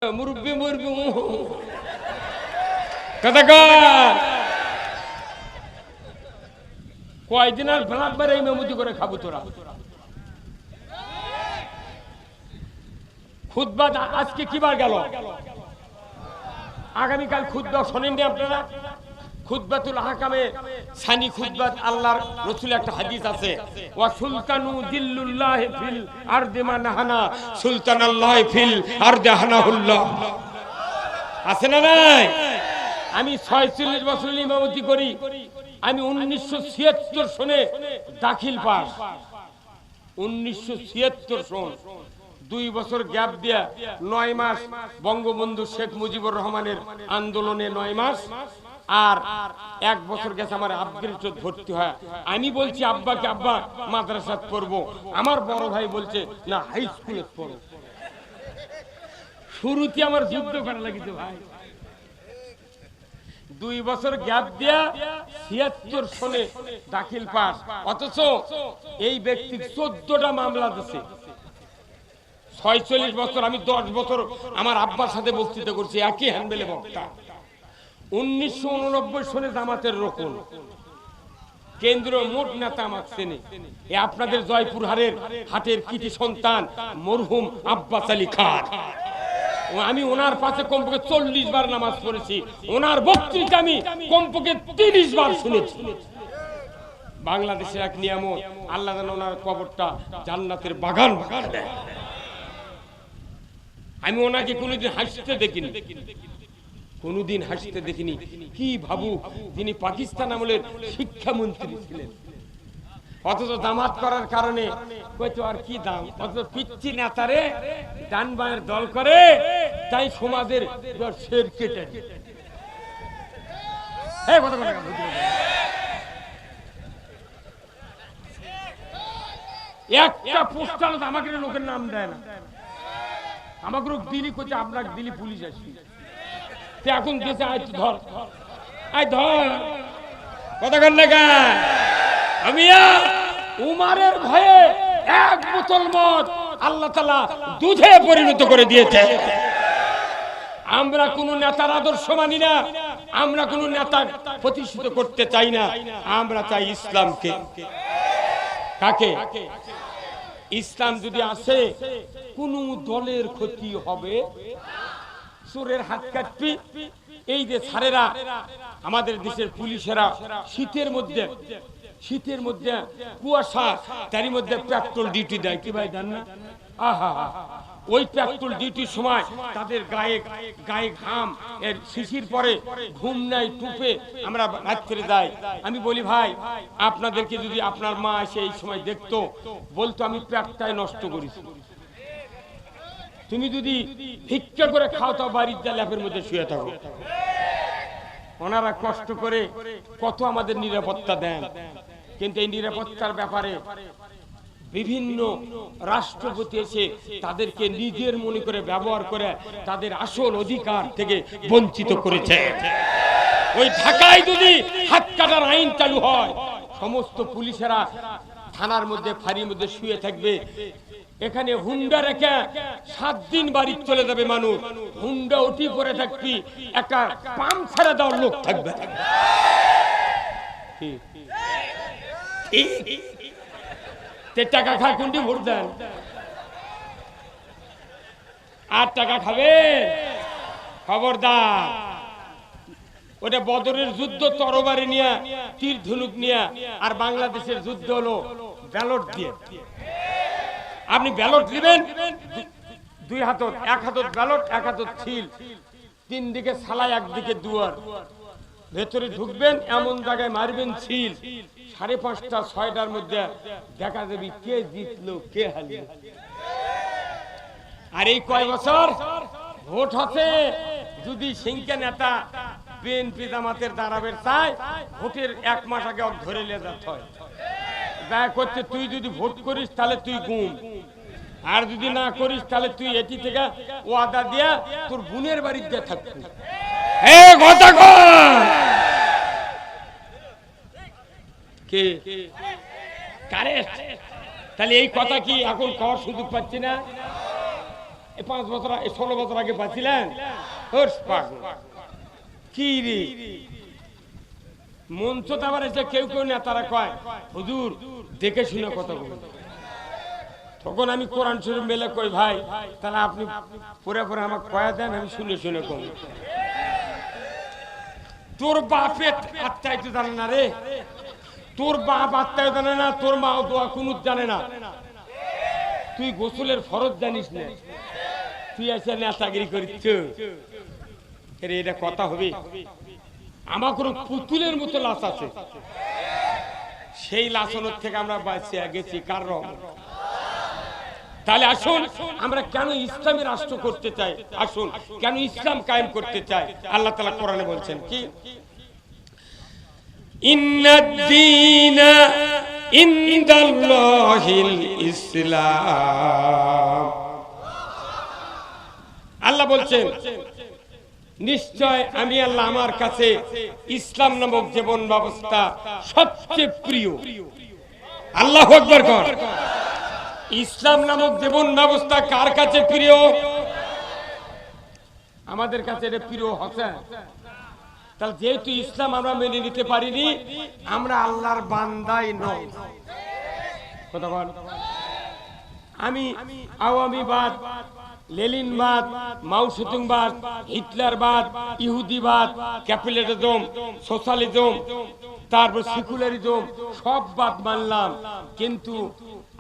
মুরব্বি মুরব্বি কথাকার কয়দিন আর ভাড়াবার এই মেমুতি করে খাবো তোরা। খুতবা আজকে কিবার গেল, আগামীকাল খুতবা শোনেননি আপনারা? খুতবাতুল আহকামে সানি খুতবাত আল্লাহর রাসূল একটা হাদিস আছে, ওয়া সুলতানু দিল্লুল্লাহি ফিল আরদি মানহানা সুলতানাল্লাহি ফিল আরদি হানাহুল্লাহ। আছে না নাই? আমি 46 বছর ইমামতি করি। আমি 1976 সনে দাখিল পাস। 1976 সন 2 বছর গ্যাপ দিয়া 9 মাস বঙ্গবন্ধু শেখ মুজিবুর রহমানের আন্দোলনে 9 মাস, আর 1 বছর গেছে আমার আপগ্রেড ভর্তি হয়। আমি বলছি আব্বাকে, আব্বা মাদ্রাসাত পড়বো। আমার বড় ভাই বলছে না হাই স্কুলে পড়ো। শুরুতে আমার যুদ্ধ করা লাগিছে ভাই। 2 বছর গ্যাপ দিয়া 76 সনে দাখিল পাস, অথচ এই ব্যক্তি 14টা মামলা দিছে। 46 বছর, আমি 10 বছর আমার আব্বার সাথে বক্তৃতা করছি, একই হ্যান্ডেলে বক্তা। 1989 সনে জামাতের রোকন কেন্দ্রীয় মোট নেতা আমার চেনে। আপনাদের জয়পুর হাটের কৃতি সন্তান মরহুম আব্বাস আলী খান। আমি ওনার পাশে কমপক্ষে 40 বার নামাজ পড়েছি। ওনার বক্তৃতা আমি কমপক্ষে 30 বার শুনেছি। বাংলাদেশের এক নিয়ামত, আল্লাহ যেন ওনার কবরটা জান্নাতের বাগান বাগান দেয়। আমি ওনাকে কোনোদিন হাসতে দেখিনি, কোনোদিন হাসতে দেখিনি। কি ভাবু, তিনি পাকিস্তান আমলের শিক্ষামন্ত্রী ছিলেন, অথচ জামাত করার কারণে কইতো আর কি দাম, অথচ পিচ্ছি নেতারে ডান বাঁয়ের দল করে, তাই সমাজের শের কেটে একটা পোস্টাল আমাকে লোকের নাম দেয় না। আমাকে দিলি করছে, আপনাকে দিলি পুলিশ আসি এখন দেশে আয় ধর, আয় ধর কথা কর না। আমি উমারের ভয়ে 1 বোতল মদ আল্লাহ তাআলা দুধে পরিণত করে দিয়েছে। আমরা কোন নেতার আদর্শ মানি না, আমরা কোন নেতা প্রতিষ্ঠিত করতে চাই না, আমরা চাই ইসলামকে। কাকে? ইসলাম যদি আসে কোন দলের ক্ষতি হবে? চোরের হাত কাটবি। এই যে সারেরা, আমাদের দেশের পুলিশেরা শীতের মধ্যে কুয়াশা, তারই মধ্যে পেট্রোল ডিউটি দেয়, কি ভাই জান না? আহা, ওই পেট্রোল ডিউটির সময় তাদের গায়ে ঘাম, এর শিশির পরে, ঘুম নাই, টুপে আমরা রাত্রে যাই। আমি বলি ভাই, আপনাদেরকে যদি আপনার মা এসে এই সময় দেখতো, বলতো আমি পেটটাই নষ্ট করেছি। তুমি যদি ভিক্ষা করে খাও তো বাড়ির ল্যাপের মধ্যে শুয়ে থাকো। ওনারা কষ্ট করে কত আমাদের নিরাপত্তা দেন, কিন্তু এই নিরাপত্তার ব্যাপারে বিভিন্ন রাষ্ট্রপতি এসে তাদেরকে নিজের মনে করে ব্যবহার করে তাদের আসল অধিকার থেকে বঞ্চিত করেছে। ওই ঢাকায় যদি হাত কাটার আইন চালু হয়, সমস্ত পুলিশেরা থানার মধ্যে ফাঁড়ির মধ্যে শুয়ে থাকবে। এখানে হুন্ডা রেখে 7 দিন বাড়ি চলে যাবে মানুষ। হুন্ডা উঠি পরে থাকবি, একটা পাম্প ছেড়ে দেওয়ার লোক থাকবে। টাকা খায় কোনটি ভোট দেন? 8 টাকা খাবে? খবরদার। ওটা বদরের যুদ্ধ তরবারি নিয়ে, তীর ধনুক নিয়ে, আর বাংলাদেশের যুদ্ধ হলো ব্যালট দিয়ে। আপনি ব্যালট নেবেন, 2 হাতত, 1 হাতত ব্যালট, 1 হাতত ছিল, 3 দিকে সালাই, 1 দিকে দুয়ার। ভেতরে ঢুকবেন, এমন জায়গায় মারবেন ছিল, 5:30 6টার মধ্যে দেখা যাবে কে জিতলো কে হারলো। আর এই কয় বছর ভোট হচ্ছে, যদি সিংকে নেতা বিএনপি জামাতের দাঁড়াবে চায়, ভোটের 1 মাস আগে ধরে নিয়ে যেতে হয়। দয়া করছে, তুই যদি ভোট করিস তাহলে তুই গুম, আর যদি না করিস তাহলে তুই এটি থেকে ওয়াদা দিয়া তোর বোনের বাড়িতে থাকবি। তাহলে এই কথা কি এখন খাওয়ার সুযোগ পাচ্ছি না? 5 বছর 16 বছর আগে পাচ্ছিলেন কি রে মঞ্চ তো আবার এসে কেউ কেউ নেতারা কয় হুজুর দেখে শুনে কথা বলুন। তখন আমি কোরআন শরীফ মেলে কই ভাই তাহলে আপনি পরে পরে আমাকে কয়া দেন, আমি শুনে শুনে কম। তোর বাপের আত্মাই তো জানে না রে, তোর বাপ আত্মাই জানে না, তোর মা দোয়া কুনুত জানে না, তুই গোসলের ফরজ জানিস না, তুই এসে নেতাগিরি করিস। এটা কথা হবে? আমার কোনো পুতুলের মতো লাশ আছে, সেই লাশনের থেকে আমরা বাঁচিয়ে গেছি কার রং। তাহলে আসুন আমরা কেন ইসলামী রাষ্ট্র করতে চাই, আসুন কেন ইসলাম কায়েম করতে চাই। আল্লাহ তাআলা কোরআনে বলছেন কি, ইন্নাদ-দীনা ইনদাল্লাহিল ইসলাম। আল্লাহ বলছেন নিশ্চয় আমি আল্লাহ আমার কাছে ইসলাম নামক জীবন ব্যবস্থা সবচেয়ে প্রিয়। আল্লাহু আকবার কর। ইসলাম নামক জীবন ব্যবস্থা কার কাছে প্রিয়? আমাদের কাছে এটা প্রিয় হচ্ছে। তাহলে যেহেতু ইসলাম আমরা মেনে নিতে পারিনি, আমরা আল্লাহর বান্দাই নই। কথা বল। আমি আওয়ামীবাদ, লেনিনবাদ, মাও সেতুংবাদ, হিটলারবাদ, ইহুদিবাদ, ক্যাপিটালিজম, সোশ্যালিজম, তারপর সেকুলারিজম সব বাদ মানলাম, কিন্তু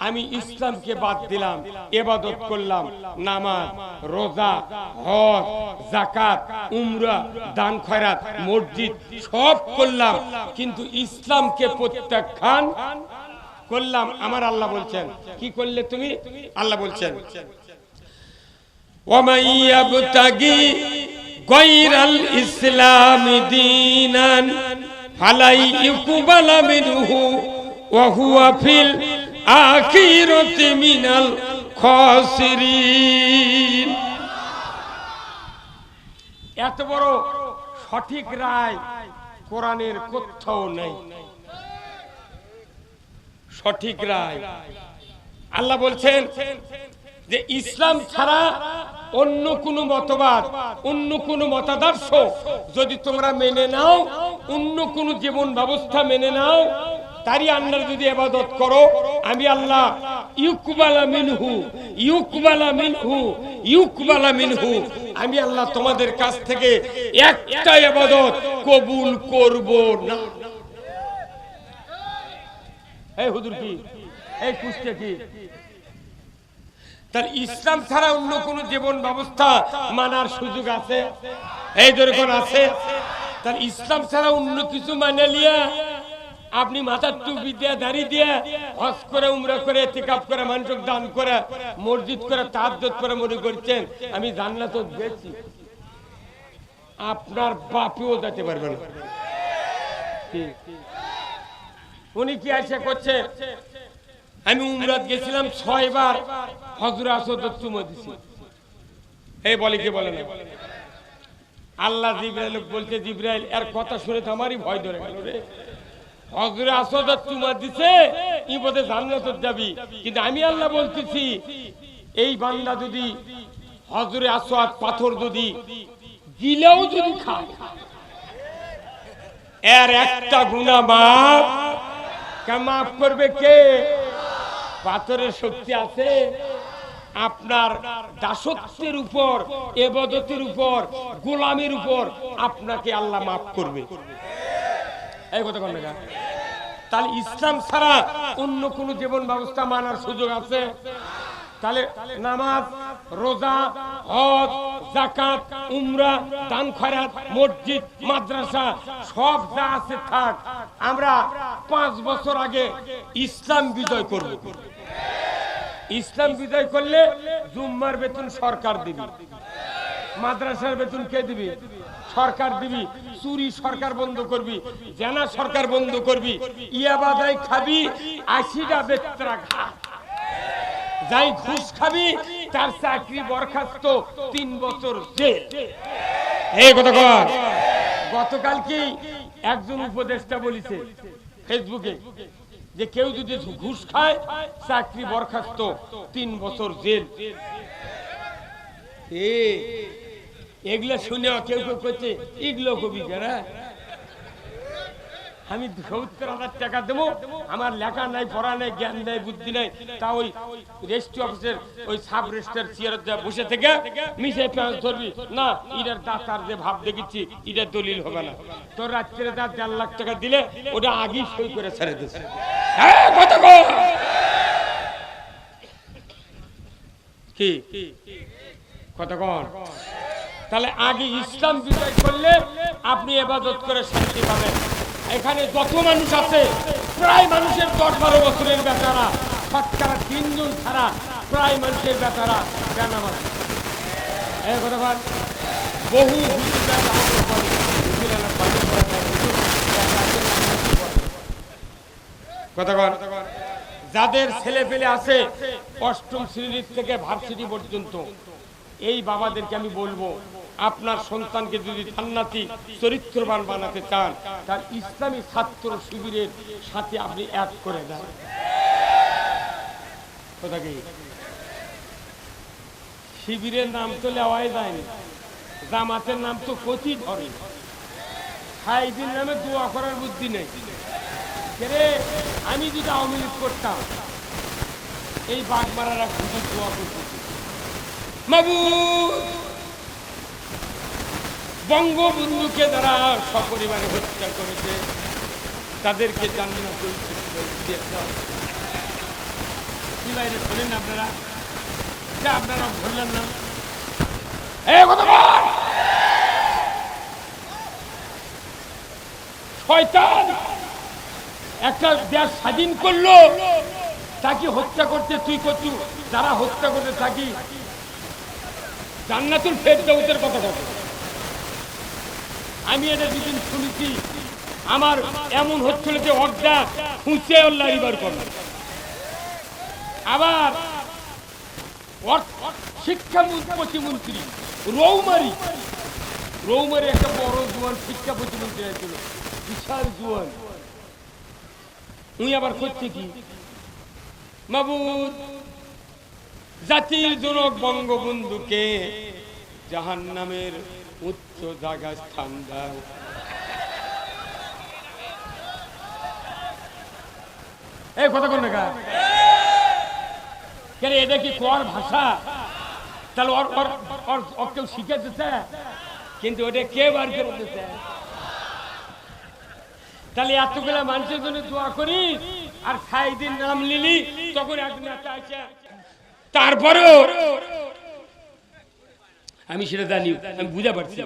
আমি ইসলামকে বাদ দিলাম। ইবাদত করলাম, নামাজ, রোজা, হজ, যাকাত, উমরা, দান খয়রাত, মসজিদ সব করলাম, কিন্তু ইসলামকে প্রত্যাখ্যান করলাম। আমার আল্লাহ বলছেন কি করলে তুমি? আল্লাহ বলছেন وَمَن يَبْتَغِي غَيْرَ الْإِسْلَامِ دِينًا فَلَن يُقْبَلَ مِنْهُ وَهُوَ فِي الْآخِرَةِ مِنَ الْخَاسِرِينَ। এত বড় সঠিক রায় কোরআনের কোথাও নেই। সঠিক রায় আল্লাহ বলছেন যে ইসলাম ছাড়া অন্য কোন মতবাদ, অন্য কোন মতাদর্শ যদি তোমরা মেনে নাও, অন্য কোন জীবন ব্যবস্থা মেনে নাও, তারই আন্ডারে যদি ইবাদত করো, আমি আল্লাহ ইউকবালা মিনহু ইউকবালা মিনহু ইউকবালা মিনহু, আমি আল্লাহ তোমাদের কাছ থেকে একটা ইবাদত কবুল করব না। এই হুজুর কি, এই কুস্তে কি? তার ইসলাম ছাড়া অন্য কোন জীবন ব্যবস্থা মানার সুযোগ আছে? এই দরকার আছে। তার ইসলাম ছাড়া অন্য কিছু মানে লিয়া আপনি মাথার টুপি দিয়ে দাড়ি দিয়ে হজ করে, উমরা করে, ইতিকাফ করে, মানুষকে দান করে, মসজিদ করে, তাহাজ্জুদ করে মনে করছেন আমি জান্নাত গেছি, আপনার বাপেও যেতে পারবে না। উনি কি আশা করছে আমি উমরাত গেছিলাম 6 বার, হযরত আসওয়াদ চুমো দিছি, এই বলে কি বলে না? আল্লাহ জিবরাইল বলতে, জিবরাইল এর কথা শুনে তো আমারই ভয় ধরে গেল রে। হযরত আসওয়াদ চুমো দিছে, ই বলে জান্নাতে যাবি, কিন্তু আমি আল্লাহ বলতেছি এই বান্দা যদি হযরত আসওয়াদ পাথর যদি গিলেও যদি খায়, এর একটা গুনাহ মাফ করবে কে? পাথরের শক্তি আছে। আপনার দাসত্বের উপর, ইবাদতের উপর, গোলামের উপর আপনাকে আল্লাহ মাফ করবে। এই কথা কোন জায়গা? তাহলে ইসলাম ছাড়া অন্য কোন জীবন ব্যবস্থা মানার সুযোগ আছে? তাহলে নামাজ, রোজা, হজ, যাকাত, উমরা, দান খয়রাত, মসজিদ, মাদ্রাসা সব যা আছে থাক, আমরা 5 বছর আগে ইসলাম বিজয় করব। ইসলাম বিজয় করলে জুম্মার বেতন সরকার দিবে, মাদ্রাসার বেতন কে দিবে? সরকার দিবি। চুরি সরকার বন্ধ করবি, জানা সরকার বন্ধ করবি, ইয়াবাদাই খাবি 80টা বেত্রা খা, যাই ঘুষ খাবি তার চাকরি বরখাস্ত, 3 বছর জেল। এই কথা কর। গতকাল কি একজন উপদেষ্টা বলেছে ফেসবুকে যে কেউ যদি ঘুষ খায় চাকরি বরখাস্ত, 3 বছর জেল। এগুলো শুনে কেউ কেউ করছে এগুলো কবি কেনা, আমি 70,000 টাকা দেবো, আমার লেখা নাই, পড়া নাই, জ্ঞান নাই, বুদ্ধি নাই, তা ওই রেজিস্ট্রি অফিসের ওই সাব রেজিস্ট্রার চেয়ারে বসে থেকে মিশে পেঁয়াজ ধরবি না, এটার দাতার যে ভাব দেখেছি এটা দলিল হবে না, তোর রাত্রে তার 1.5 লাখ টাকা দিলে ওটা আগেই সই করে ছেড়ে দিচ্ছে। কি কথা কন? তাহলে আগে ইসলাম বিজয় করলে আপনি ইবাদত করে শান্তি পাবেন। এখানে যত মানুষ আছে প্রায় মানুষের 10-12 বছরের বেচারা, শতকরা 3 জন ছাড়া প্রায় মানুষের বেচারা বেনাম আছে। বহু কথা কন, যাদের ছেলে পেলে আছে 8ম শ্রেণী থেকে ভার্সিটি পর্যন্ত, এই বাবাদেরকে আমি বলবো আপনার সন্তানকে যদি জান্নাতি চরিত্রবান বানাতে চান তার ইসলামী ছাত্র শিবিরের সাথে আপনি অ্যাড করে দেন। কথা কি? শিবিরের নাম তো নেওয়াই যায়নি, জামাতের নাম তো কচি ধরে, সাইদিন নামে দোয়া করার বুদ্ধি নেই। আমি যদি আওয়ামী লীগ করতাম এই বাগমারারা খুবই দোয়া করতে, মাবুদ বঙ্গবন্ধুকে যারা সপরিবারে হত্যা করেছে তাদেরকে জান্নাতুল ফিরদৌস দিয়ে দাও। কি বাইরে শোনেন আপনারা, যা আপনারা বললেন না শয়তান একটা দেশ স্বাধীন করলো, তাকে হত্যা করতে তুই করছু, যারা হত্যা করতে থাকি জান্নাতুল ফিরদৌসের কথা বলে। আমি এটা যেদিন শুনেছি আমার এমন হচ্ছিল যে অর্ধা খুঁজে আল্লাহ রিবার করবে। আবার শিক্ষা প্রতিমন্ত্রী রৌমারি একটা বড় জোয়ান শিক্ষা প্রতিমন্ত্রী ছিল, বিশাল জোয়ান, উনি আবার করছে কি, মাবুদ জাতির জনক বঙ্গবন্ধুকে জাহান্নামের উচ্চ জায়গা স্থান দাও। এই কথা কোন না কেন? এটা কি কোয়ার ভাষা? তাহলে ওর কেউ শিখে দিতে, কিন্তু ওটা কে বার করে দিতে? তাহলে এতগুলা মানুষের জন্য দোয়া করি আর সাইদিন নাম লিলি, তখন একদিন তারপরেও আমি সেটা জানি, আমি বুঝতে পারছি।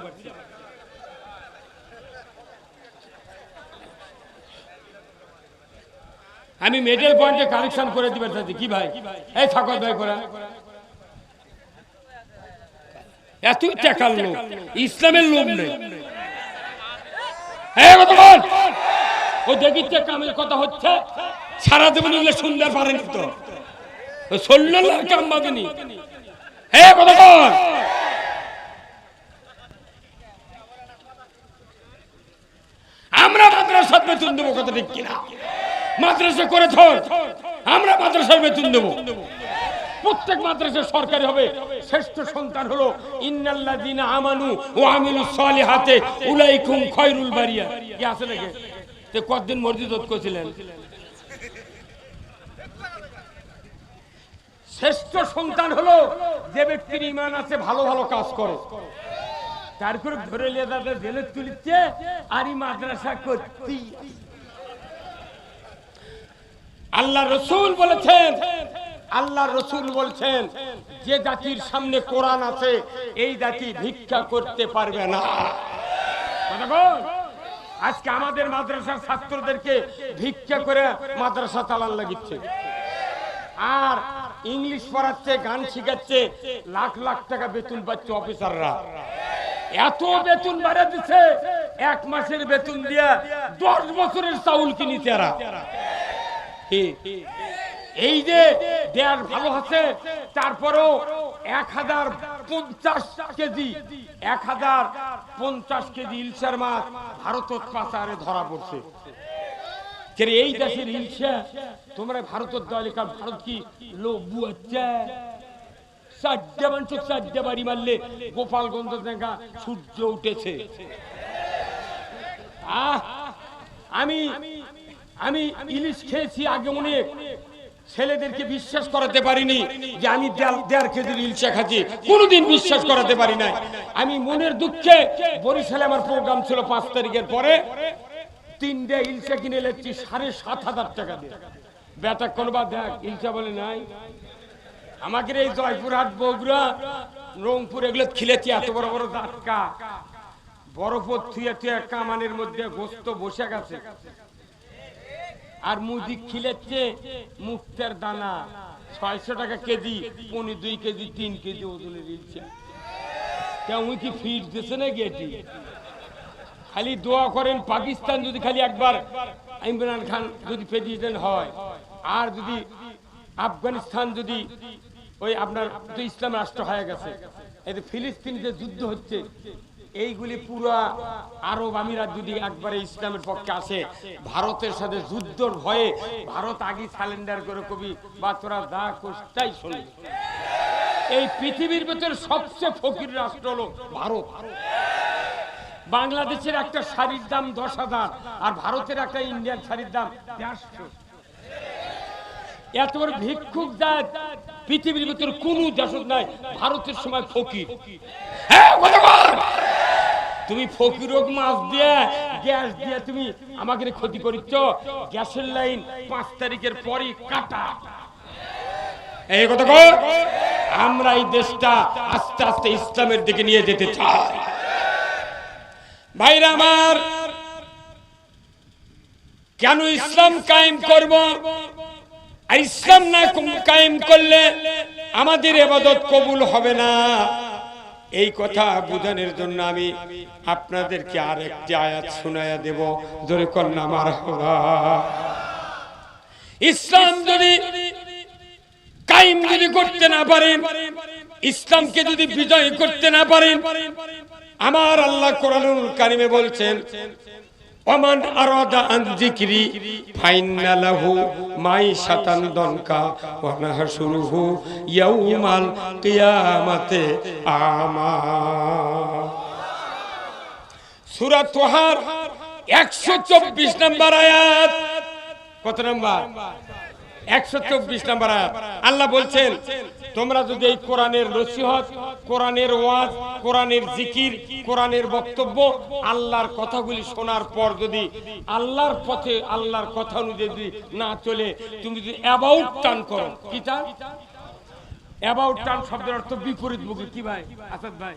আমি মেডেল পয়েন্টে কালেকশন করে দিতে চাচ্ছি। কি ভাই, এই থাকত ভাই করা এত টাকার লোক, ইসলামের লোক নেই। ও দেখিতে কামের কথা হচ্ছে, সারা জীবন সুন্দর পারেনি তো, কাম বাঁধেনি। আমরা মাদ্রাসার বেতন দেবো, কথা ঠিক কিনা? মাদ্রাসা করে ধর, আমরা মাদ্রাসার বেতন দেবো। প্রত্যেক মাদ্রাসা সরকারি হবে। শ্রেষ্ঠ সন্তান হলো ইন্নাল্লাযীনা আমানু ওয়া আমিলুস সালিহাতি উলাইকুম খায়রুল বারিয়া। কি আছে নাকি? তে কতদিন মসজিদত করেছিলেন? শ্রেষ্ঠ সন্তান হলো যে ব্যক্তির ঈমান আছে, ভালো ভালো কাজ করে, তারপরে ধরে নিয়ে তাদের জেলে তুলিচ্ছে আর এই মাদ্রাসা করতে। আল্লাহ রাসূল বলেছেন যে জাতির সামনে কোরআন আছে এই জাতি ভিক্ষা করতে পারবে না। আজকে আমাদের মাদ্রাসার ছাত্রদেরকে ভিক্ষা করে মাদ্রাসা চালান লাগিচ্ছে, আর ইংলিশ পড়াচ্ছে, গান শিখাচ্ছে, লাখ লাখ টাকা বেতন পাচ্ছে অফিসাররা। এত বেতন বাড়া দিচ্ছে, 1 মাসের বেতন দিয়া 10 বছরের চাউল কিনিছে এরা। এই যে দেয়ার ভালো আছে, তারপরেও 1050 কেজি ইলশার মাছ ভারতের পাচারে ধরা পড়ছে। এই দেশের ইলশা তোমরা ভারতের দলিকা, ভারত কি লোক বুয়াচ্ছে, চারটে বাড়ি মারলে গোপালগঞ্জ দেখা সূর্য উঠেছে। আমি আমি ইলিশ খেয়েছি আগে অনেক, ছেলেদেরকে বিশ্বাস করাতে পারিনি যে আমি 1.5 কেজির ইলিশা খাচ্ছি, কোনোদিন বিশ্বাস করাতে পারি নাই। আমি মনের দুঃখে বরিশালে আমার প্রোগ্রাম ছিল 5 তারিখের পরে, 3টে ইলিশা কিনে নিচ্ছি 7,500 টাকা দিয়ে। বেটা কোনবা দেখ ইলিশা বলে নাই। আমাকে এই জয়পুরহাট, বগুড়া, রংপুর এগুলো খিলেছি, এত বড় বড় জাটকা বরফ থুয়ে থুয়ে কামানের মধ্যে গোস্ত বসে গেছে, আর মুদি খিলেছে মুক্তের দানা 600 টাকা কেজি, 2 কেজি 3 কেজি ওজনের ইলিশা। কেমন কি ফিট দিছে না গেটি? খালি দোয়া করেন পাকিস্তান যদি খালি একবার ইমরান খান যদি প্রেসিডেন্ট হয়, আর যদি আফগানিস্তান যদি ওই আপনার তো ইসলাম রাষ্ট্র হয়ে গেছে, এই যে ফিলিস্তিন যে যুদ্ধ হচ্ছে, এইগুলি পুরা আরব আমিরাত যদি একবারে ইসলামের পক্ষে আসে, ভারতের সাথে যুদ্ধর ভয়ে ভারত আগে স্যালেন্ডার করে কবি বা তোরা যা কোষ্টাই শুনি। এই পৃথিবীর ভেতরে সবচেয়ে ফকির রাষ্ট্র হলো ভারত। বাংলাদেশের একটা শাড়ির দাম 10,000, আর ভারতের একটা ইন্ডিয়ান শাড়ির দাম 150। এত বড় ভিক্ষুক জাত পৃথিবীর ভিতরে কোন দেশ নাই, ভারতের সময় ফকির। তুমি ফকিরক মাছ দিয়ে গ্যাস দিয়ে তুমি আমাকে ক্ষতি করিচ্ছ। গ্যাসের লাইন 5 তারিখের পরই কাটা। এই কথা আমরা এই দেশটা আস্তে আস্তে ইসলামের দিকে নিয়ে যেতে চাই। ভাইরা আমার, কেন ইসলাম কায়েম করব? আর ইসলাম না কায়েম করলে আমাদের ইবাদত কবুল হবে না। এই কথা বোঝানোর জন্য আমি আপনাদেরকে আরেকটি আয়াত শোনায়া দেব, জোরে কন্যা মারহাবা। ইসলাম যদি কায়েম যদি করতে না পারেন, ইসলামকে যদি বিজয় করতে না পারেন, আমার আল্লাহ কোরআনুল কারিমে বলছেন, ওমান আরাদা আন যিকরি ফাইন্না লাহু মাইশাতান দনকা ওয়া নাহশুরুহু ইয়াউমাল কিয়ামাতে আমা। সূরা তোহার 124 নম্বর আয়াত। কত নম্বর? 124 নম্বর আয়াত। আল্লাহ বলছেন, তোমরা যদি এই কোরআনের নসিহত, কোরআনের ওয়াজ, কোরআনের জিকির, কোরআনের বক্তব্য, আল্লাহর কথাগুলি শোনার পর যদি আল্লাহর পথে আল্লাহর কথা অনুযায়ী যদি না চলে, তুমি যদি অ্যাবাউট টার্ন করো। কি টার্ন? অ্যাবাউট টার্ন শব্দের অর্থ বিপরীতমুখী। কি ভাই আসাদ ভাই?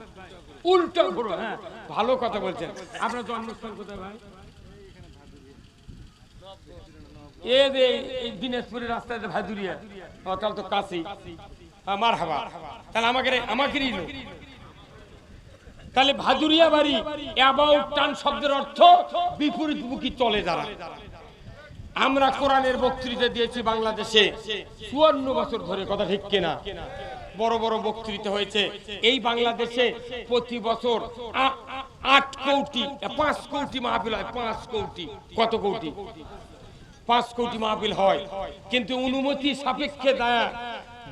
উল্টো ঘোরো। হ্যাঁ, ভালো কথা বলছেন। আপনার জন্মস্থান কোথায় ভাই? এই দিনাজপুরের রাস্তায় ভাদুরিয়া। তাহলে তো কাছেই। মারহাবা। তাহলে আমাকেরই লোক। তাহলে ভাদুরিয়া বাড়ি। অ্যাবাউট টার্ন শব্দের অর্থ বিপরীতমুখী চলে যারা। আমরা কোরআনের বক্তৃতা দিয়েছি বাংলাদেশে 54 বছর ধরে, কথা ঠিক কিনা? বড় বড় বক্তৃতা হয়েছে। এই বাংলাদেশে প্রতি বছর 8 কোটি 5 কোটি মাহফিল হয়। 5 কোটি। কত কোটি? 5 কোটি মাহফিল হয়, কিন্তু অনুমতি সাপেক্ষে দেয়।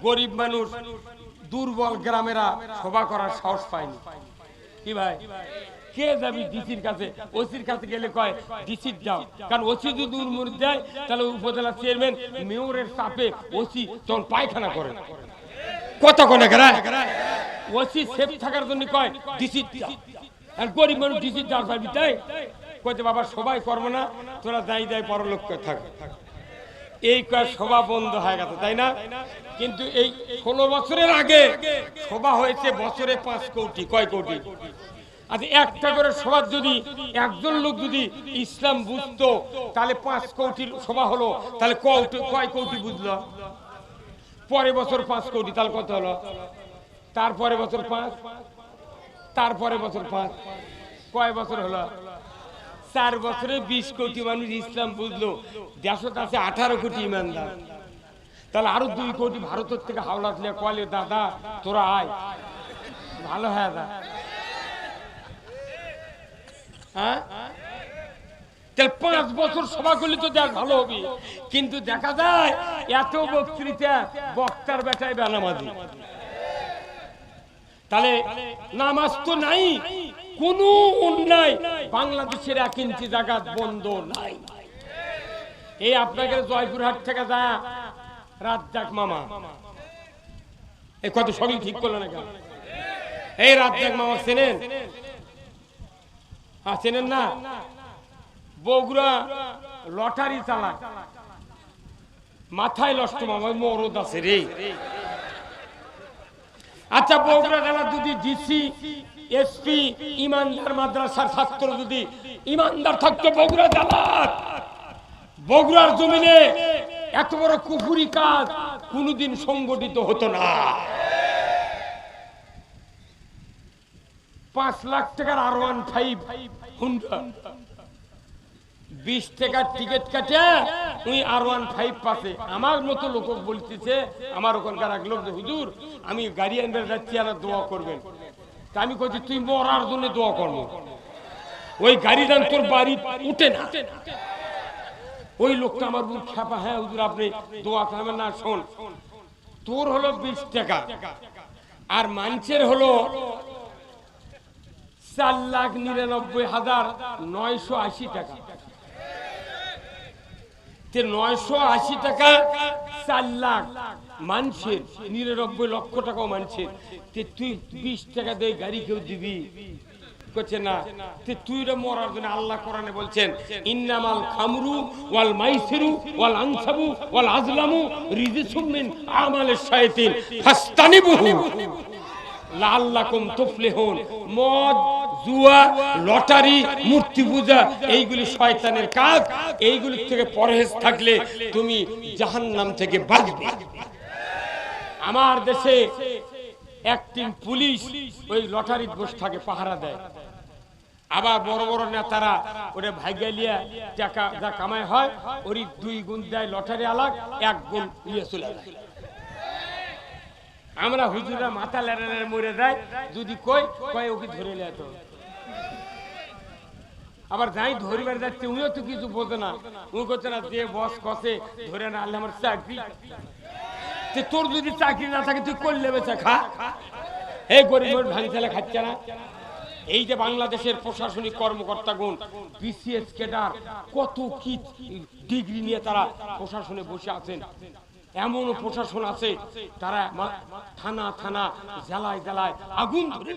গরিব মানুষ, দুর্বল গ্রামেরা সভা করার সাহস পায়নি। কি ভাই? কে যাবি ডিসির কাছে? ওসির কাছে গেলে কয় ডিসির যাও, কারণ ওসি যদি অনুমতি দেয় তাহলে উপজেলা চেয়ারম্যান মেয়রের চাপে ওসি তখন পায়খানা করে। কত কোনে ওসি সেফ থাকার জন্য কয় ডিসির যাও, আর গরিব মানুষ ডিসির যাওয়ার পাবি। তাই কইতে বাবা সবাই করবো না, তোরা যাই যাই পরলোক থাক। এই কয় সভা বন্ধ হয়ে গেছে, তাই না? কিন্তু এই 16 বছরের আগে সভা হয়েছে বছরে 5 কোটি। কয় কোটি? আচ্ছা, একটা করে সভা যদি একজন লোক যদি ইসলাম বুঝতো, তাহলে 5 কোটির সভা হলো, তাহলে কয় কোটি বুঝলো? পরে বছর 5 কোটি, তাহলে কত হলো? তারপরে বছর 5, তারপরে বছর 5, কয় বছর হলো? 4 বছরে 20 কোটি মানুষ ইসলাম বুঝলো। দেশত আছে 18 কোটি ইমানদার। তাহলে আরো 2 কোটি ভারতের থেকে হাওলা দিলে কলে দাদা তোরা আয়, ভালো হ্যাঁ দা। হ্যাঁ, তাহলে 5 বছর সভা করলে তো দেখ ভালো হবে। কিন্তু দেখা যায় এত বক্তৃতা, বক্তার বেটায় বেনামাজি। তাহলে নামাজ তো নাই, কোন অন্যায় বাংলাদেশের 1 ইঞ্চি জায়গা বন্ধ নাই। এই আপনাদের জয়পুরহাট থেকে যায় রাজ্জাক মামা, এই কত সবই ঠিক করলো না কেন? এই রাজ্জাক মামা চেনেন? চেনেন না? বগুড়া লটারি চালায়, মাথায় নষ্ট মামা, মরদ আছে রে। আচ্ছা, বগুড়া জেলা যদি ডিসি এসপি ইমানদার মাদ্রাসার ছাত্র যদি ইমানদার থাকতো বগুড়া জেলার, বগুড়ার জমিনে এত বড় কুফুরি কাজ কোনদিন সংগঠিত হতো না। 5 লাখ টাকার R15 হুন্ডা, 20 টাকার টিকিট কাটে উনি R15 পাশে। আমার মতো লোক বলতেছে, আমার ওখানকার এক লোক, হুজুর আমি গাড়ি আনবে যাচ্ছি, আর দোয়া করবেন। তা আমি কইছি তুই মরার জন্য দোয়া করবো, ওই গাড়ি দান তোর বাড়ি উঠে না। ওই লোকটা আমার মুখ ছাপা, হ্যাঁ হুজুর আপনি দোয়া করবেন না। শোন, তোর হলো 20 টাকা আর মানুষের হলো 4,99,980 টাকা। 980 টাকা 4 লাখ মানুষের, 99 লক্ষ টাকাও মানুষের। তুই 20 টাকা দিয়ে গাড়ি কেউ দিবি? করছে না। তুই মরার জন্য আল্লাহ কোরআনে বলছেন, ইন্নামাল খামরু ওয়াল মাইসিরু ওয়াল আনসাবু ওয়াল আজলামু রিজসুম মিন আমালিশ শায়াতিন ফাস্তানিবুহু লাআল্লাকুম তুফলিহুন। মদ, জুয়া, লটারি, মূর্তি পূজা এইগুলি শয়তানের কাজ। এইগুলি থেকে পরহেজ থাকলে তুমি জাহান্নাম থেকে বাঁচবে। আমার দেশে একদিন পুলিশ ওই লটারির বসে থাকে, পাহারা দেয়। আবার বড় বড় নেতারা ওরে ভাইগা লিয়া টাকা যা কামাই হয় ওরই 2 গুণ দেয় লটারি আলাগ, 1 গুণ নিয়ে চলে যায়। আমরা হুজুরা মাথা লেড়ে মরে যায়, যদি কয় ওকে ধরে নেয়। তো আবার যাই ধরিবার যাচ্ছে, উনিও তো কিছু বোঝে না। উনি করছে না, যে বস কষে ধরে না আনলে আমার চাকরি। তোর যদি চাকরি না থাকে তুই করলে বেচা খা। এই গরিব ভাঙি চালে খাচ্ছে না। এই যে বাংলাদেশের প্রশাসনিক কর্মকর্তাগণ, বিসিএস ক্যাডার, কত কি ডিগ্রি নিয়ে তারা প্রশাসনে বসে আছেন। এমন প্রশাসন আছে তারা থানা থানা, জেলায় জেলায় আগুন ধরে